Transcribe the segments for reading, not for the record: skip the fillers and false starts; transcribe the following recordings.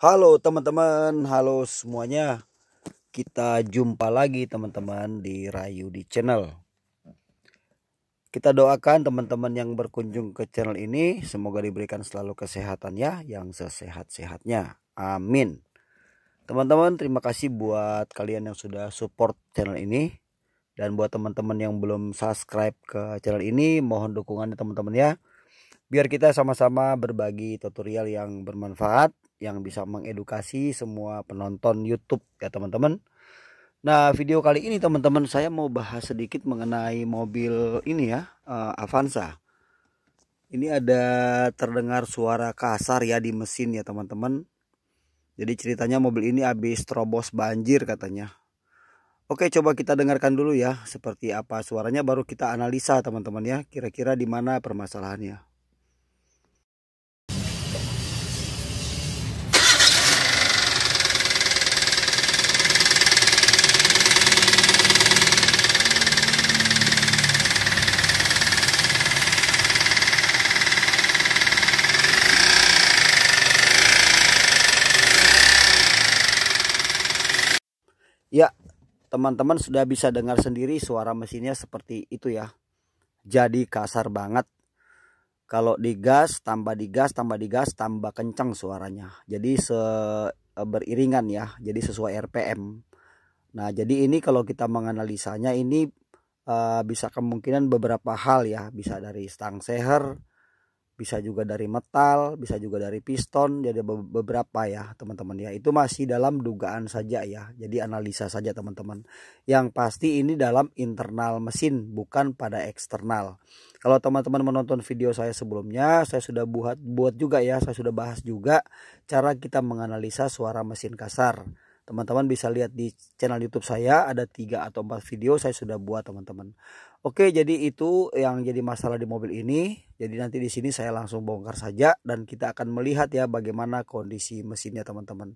Halo teman-teman, halo semuanya. Kita jumpa lagi teman-teman di Rayu di channel. Kita doakan teman-teman yang berkunjung ke channel ini semoga diberikan selalu kesehatan ya, yang sesehat-sehatnya. Amin. Teman-teman, terima kasih buat kalian yang sudah support channel ini. Dan buat teman-teman yang belum subscribe ke channel ini, mohon dukungannya teman-teman ya. Biar kita sama-sama berbagi tutorial yang bermanfaat, yang bisa mengedukasi semua penonton YouTube ya teman-teman. Nah, video kali ini teman-teman saya mau bahas sedikit mengenai mobil ini ya, Avanza. Ini ada terdengar suara kasar ya di mesin ya teman-teman. Jadi ceritanya mobil ini habis terobos banjir katanya. Oke, coba kita dengarkan dulu ya seperti apa suaranya, baru kita analisa teman-teman ya, kira-kira di mana permasalahannya. Ya, teman-teman sudah bisa dengar sendiri suara mesinnya seperti itu ya. Jadi kasar banget. Kalau digas, tambah digas, tambah digas, tambah kencang suaranya. Jadi beriringan ya. Jadi sesuai RPM. Nah, jadi ini kalau kita menganalisanya ini bisa kemungkinan beberapa hal ya. Bisa dari stang seher, bisa juga dari metal, bisa juga dari piston, jadi beberapa ya teman-teman ya. Itu masih dalam dugaan saja ya, jadi analisa saja teman-teman. Yang pasti ini dalam internal mesin, bukan pada eksternal. Kalau teman-teman menonton video saya sebelumnya, saya sudah buat juga ya, saya sudah bahas juga cara kita menganalisa suara mesin kasar. Teman-teman bisa lihat di channel YouTube saya, ada 3 atau 4 video saya sudah buat teman-teman. Oke, jadi itu yang jadi masalah di mobil ini. Jadi nanti di sini saya langsung bongkar saja dan kita akan melihat ya bagaimana kondisi mesinnya teman-teman.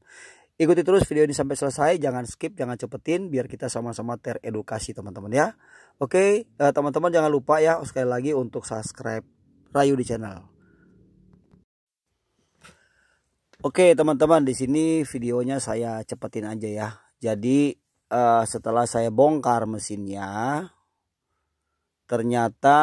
Ikuti terus video ini sampai selesai, jangan skip, jangan cepetin biar kita sama-sama teredukasi teman-teman ya. Oke, teman-teman jangan lupa ya sekali lagi untuk subscribe Rayu di channel. Oke, teman-teman, di sini videonya saya cepetin aja ya. Jadi setelah saya bongkar mesinnya, ternyata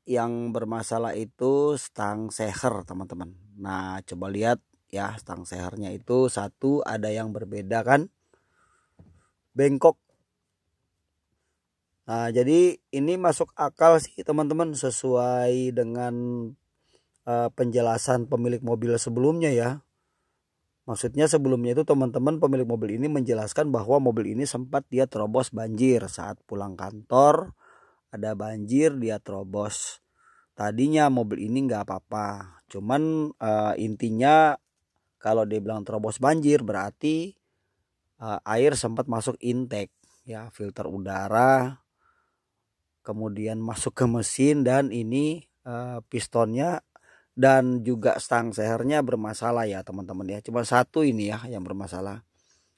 yang bermasalah itu stang seher teman-teman. Nah, coba lihat ya, stang sehernya itu satu ada yang berbeda kan, bengkok. Nah, jadi ini masuk akal sih teman-teman, sesuai dengan penjelasan pemilik mobil sebelumnya ya. Maksudnya sebelumnya itu teman-teman pemilik mobil ini menjelaskan bahwa mobil ini sempat dia terobos banjir saat pulang kantor, ada banjir dia terobos. Tadinya mobil ini nggak apa-apa, cuman intinya kalau dia bilang terobos banjir berarti air sempat masuk intake ya, filter udara, kemudian masuk ke mesin dan ini pistonnya dan juga stang sehernya bermasalah ya teman-teman ya. Cuma satu ini ya yang bermasalah,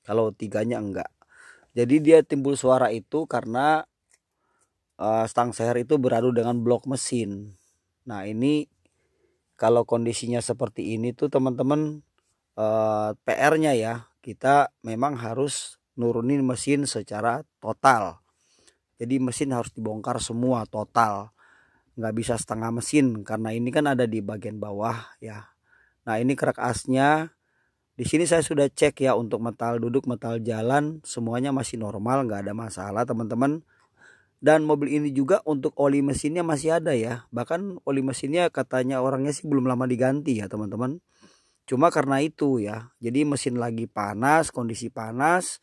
kalau 3-nya enggak. Jadi dia timbul suara itu karena stang seher itu beradu dengan blok mesin. Nah, ini kalau kondisinya seperti ini tuh teman-teman, PR-nya ya, kita memang harus nurunin mesin secara total. Jadi mesin harus dibongkar semua total, nggak bisa setengah mesin karena ini kan ada di bagian bawah ya. Nah, ini kerak asnya. Di sini saya sudah cek ya, untuk metal duduk, metal jalan semuanya masih normal, nggak ada masalah teman-teman. Dan mobil ini juga untuk oli mesinnya masih ada ya. Bahkan oli mesinnya katanya orangnya sih belum lama diganti ya teman-teman. Cuma karena itu ya, jadi mesin lagi panas, kondisi panas,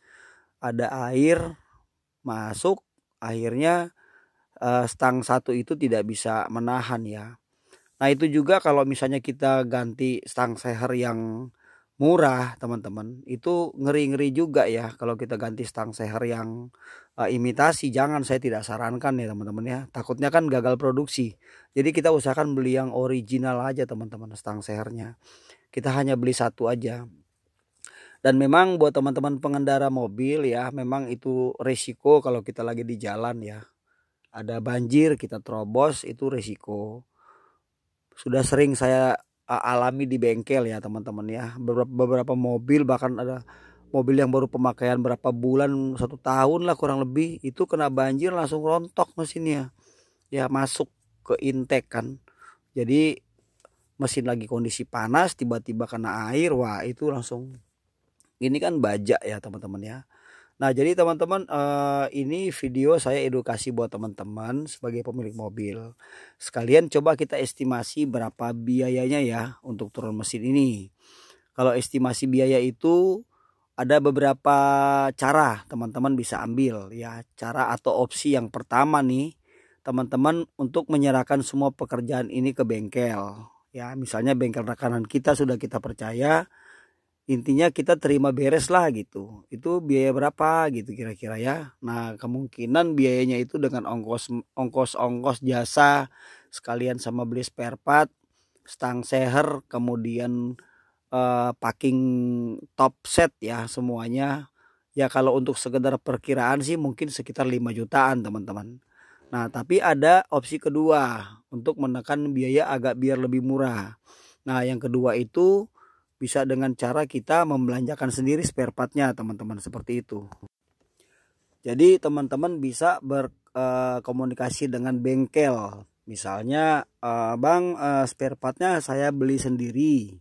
ada air masuk, akhirnya stang satu itu tidak bisa menahan ya. Nah, itu juga kalau misalnya kita ganti stang seher yang murah teman-teman, itu ngeri-ngeri juga ya kalau kita ganti stang seher yang imitasi. Jangan, saya tidak sarankan ya teman-teman ya, takutnya kan gagal produksi. Jadi kita usahakan beli yang original aja teman-teman, stang sehernya kita hanya beli satu aja. Dan memang buat teman-teman pengendara mobil ya, memang itu resiko kalau kita lagi di jalan ya, ada banjir kita terobos, itu resiko. Sudah sering saya alami di bengkel ya teman-teman ya. Beberapa mobil, bahkan ada mobil yang baru pemakaian berapa bulan, 1 tahun lah kurang lebih, itu kena banjir langsung rontok mesinnya ya, masuk ke intake kan. Jadi mesin lagi kondisi panas tiba-tiba kena air, wah itu langsung ini kan baja ya teman-teman ya. Nah jadi teman-teman, ini video saya edukasi buat teman-teman sebagai pemilik mobil. Sekalian coba kita estimasi berapa biayanya ya untuk turun mesin ini. Kalau estimasi biaya itu ada beberapa cara teman-teman bisa ambil ya. Cara atau opsi yang pertama nih teman-teman, untuk menyerahkan semua pekerjaan ini ke bengkel. Ya misalnya bengkel rekanan kita sudah kita percaya, intinya kita terima beres lah gitu. Itu biaya berapa gitu kira-kira ya. Nah kemungkinan biayanya itu dengan ongkos jasa sekalian sama beli spare part, stang seher, kemudian packing top set ya semuanya. Ya kalau untuk sekedar perkiraan sih mungkin sekitar 5 jutaan teman-teman. Nah tapi ada opsi kedua untuk menekan biaya agak biar lebih murah. Nah yang kedua itu bisa dengan cara kita membelanjakan sendiri spare partnya teman-teman, seperti itu. Jadi teman-teman bisa berkomunikasi dengan bengkel. Misalnya bang, spare partnya saya beli sendiri.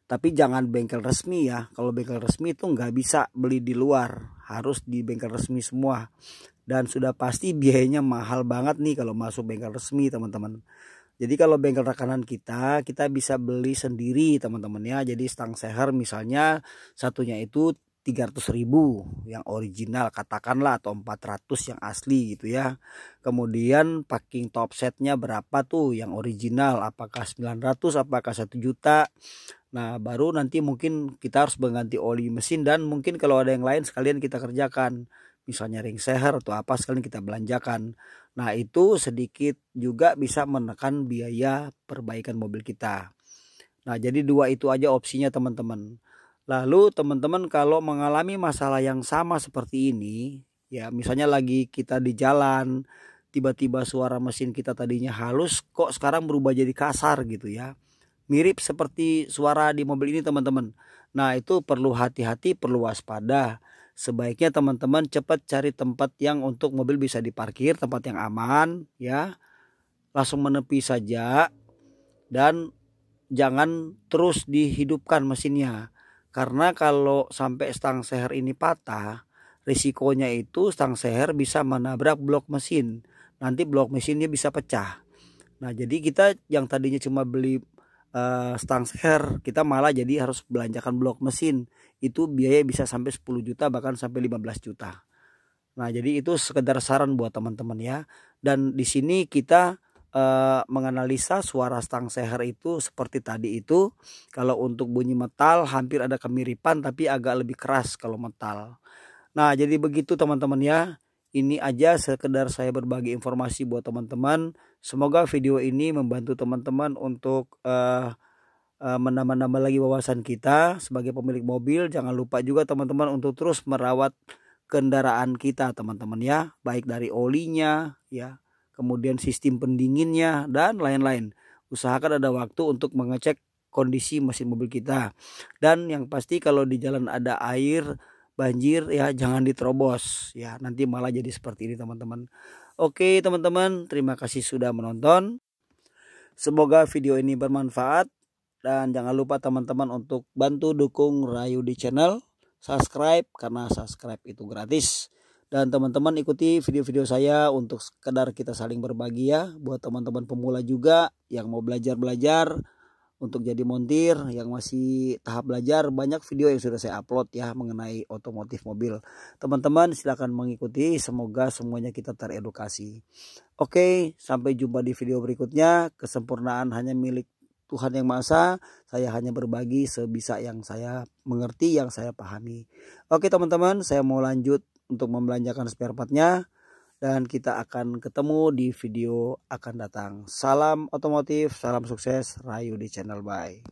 Tapi jangan bengkel resmi ya. Kalau bengkel resmi itu nggak bisa beli di luar, harus di bengkel resmi semua. Dan sudah pasti biayanya mahal banget nih kalau masuk bengkel resmi teman-teman. Jadi kalau bengkel rekanan kita bisa beli sendiri teman-teman ya. Jadi stang seher misalnya satunya itu 300.000 yang original katakanlah, atau 400 yang asli gitu ya. Kemudian packing top setnya berapa tuh yang original, apakah 900, apakah 1 juta. Nah baru nanti mungkin kita harus mengganti oli mesin, dan mungkin kalau ada yang lain sekalian kita kerjakan. Misalnya ring seher atau apa sekalian kita belanjakan. Nah itu sedikit juga bisa menekan biaya perbaikan mobil kita. Nah jadi dua itu aja opsinya teman-teman. Lalu teman-teman kalau mengalami masalah yang sama seperti ini ya, misalnya lagi kita di jalan tiba-tiba suara mesin kita tadinya halus kok sekarang berubah jadi kasar gitu ya, mirip seperti suara di mobil ini teman-teman. Nah itu perlu hati-hati, perlu waspada. Sebaiknya teman-teman cepat cari tempat yang untuk mobil bisa diparkir, tempat yang aman ya. Langsung menepi saja dan jangan terus dihidupkan mesinnya. Karena kalau sampai stang seher ini patah, risikonya itu stang seher bisa menabrak blok mesin. Nanti blok mesinnya bisa pecah. Nah jadi kita yang tadinya cuma beli stang seher, kita malah jadi harus belanjakan blok mesin. Itu biaya bisa sampai 10 juta bahkan sampai 15 juta. Nah jadi itu sekedar saran buat teman-teman ya. Dan di sini kita menganalisa suara stang seher itu seperti tadi itu. Kalau untuk bunyi metal hampir ada kemiripan, tapi agak lebih keras kalau metal. Nah jadi begitu teman-teman ya. Ini aja sekedar saya berbagi informasi buat teman-teman. Semoga video ini membantu teman-teman untuk menambah-nambah lagi wawasan kita sebagai pemilik mobil. Jangan lupa juga teman-teman untuk terus merawat kendaraan kita teman-teman ya. Baik dari olinya ya, kemudian sistem pendinginnya dan lain-lain. Usahakan ada waktu untuk mengecek kondisi mesin mobil kita. Dan yang pasti kalau di jalan ada air, banjir ya jangan diterobos ya, nanti malah jadi seperti ini teman-teman. Oke teman-teman, terima kasih sudah menonton. Semoga video ini bermanfaat, dan jangan lupa teman-teman untuk bantu dukung Rayu di channel, subscribe karena subscribe itu gratis. Dan teman-teman ikuti video-video saya untuk sekedar kita saling berbagi ya, buat teman-teman pemula juga yang mau belajar-belajar untuk jadi montir, yang masih tahap belajar. Banyak video yang sudah saya upload ya mengenai otomotif mobil. Teman-teman silakan mengikuti, semoga semuanya kita teredukasi. Oke, sampai jumpa di video berikutnya. Kesempurnaan hanya milik Tuhan Yang Maha Esa. Saya hanya berbagi sebisa yang saya mengerti, yang saya pahami. Oke teman-teman, saya mau lanjut untuk membelanjakan spare partnya. Dan kita akan ketemu di video akan datang. Salam otomotif, salam sukses, Rayu di channel. Bye.